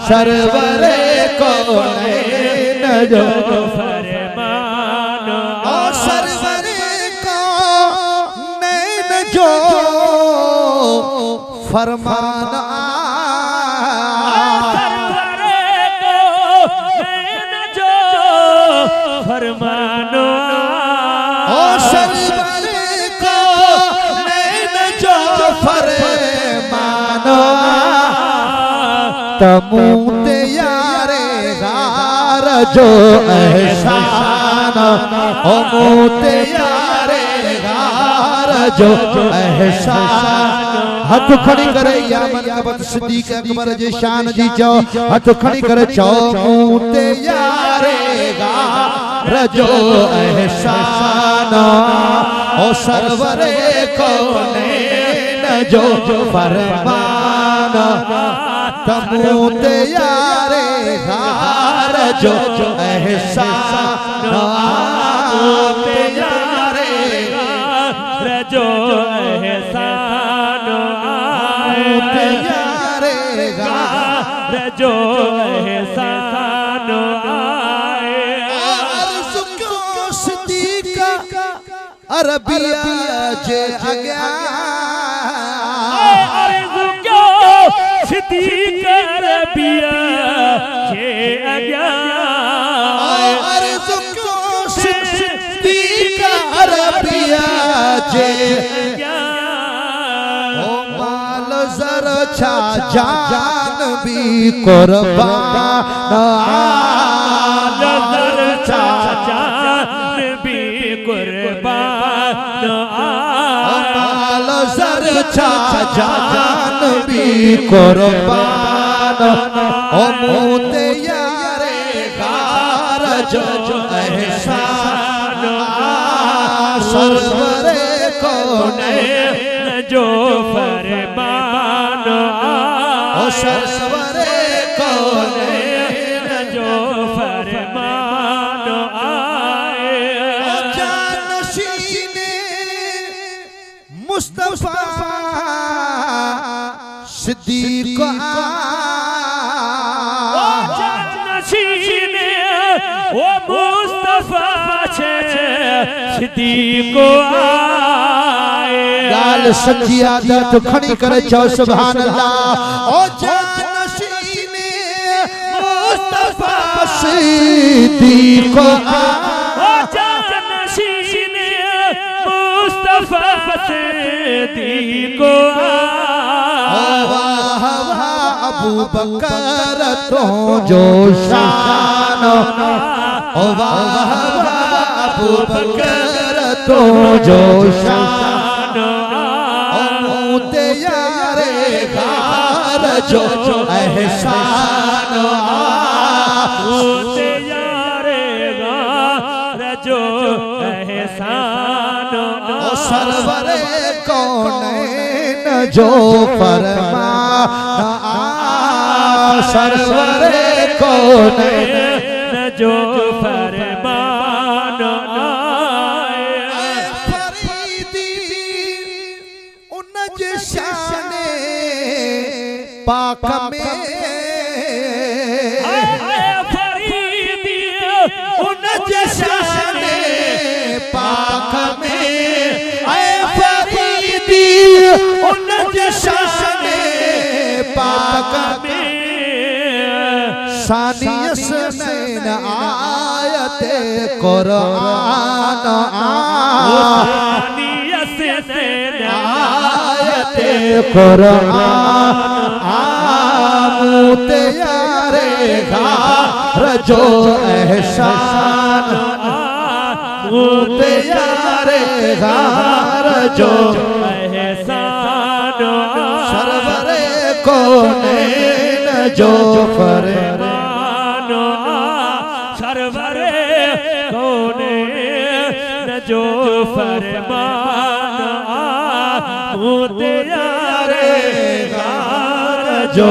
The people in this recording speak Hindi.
सरवरे कौनैन जो फरमान ओ सरवरे कौनैन जो फरमान फरमानो ओ सरवरे कौनैन जो फरमानो तमूते यारे गार जो एहसान ओ मूते यारे गार जो एहसान हथ खड़ी करे या मनकबत सिद्दीक अकबर जी शान जी चो हथ खड़ी करे चो मूते यारे गार जो एहसान ओ सरवरे कौनैन जो फरमान तमूते यारे गार जो एहसान तमूते यारे गार जो एहसान तमूते यारे गार जो एहसान अरबिया जे अग्या सिद्दीक अरबिया जे अग्या सिद्दीक अरबिया जे ओ माल जर छा जान भी कुर्बान जर छा जान भी कुर्बान माल जर छा जान भी कुर्बान ओ मूते यारे गार जो एहसान सरवरे कौनैन जो फरमान ओ सरवरे कौनैन जो फरमान जानशीने मुस्तफा सिद्दीक जानशीने वो मुस्तफा छे सिद्दीक गाल सच्ची आदत खड़ी करे चो सुभान अल्लाह ओ जानशीने मुस्तफा सिद्दीक ओ जानशीने मुस्तफा सिद्दीक अबू बकर तो जो शान ओ वाह अबू बकर तो जो शान ओ मूते यारे गार जो एहसान मूते यारे गार जो एहसान ओ सरवरे कौनैन जो फरमान सरवरे कौनैन जो फरमान फरीदी उन जे शाने पाक में फरीदी उन जे शाने पाक में फरीदी उन जे शाने पाक में सानियस नैन आयत कुरान सानियस नैन आयत कुरान मूते यारे गार जो एहसान मूते यारे गार जो एहसान सरवरे कौनैन जो फरमान सरवरे कौनैन जो फरमान मूते यारे गार जो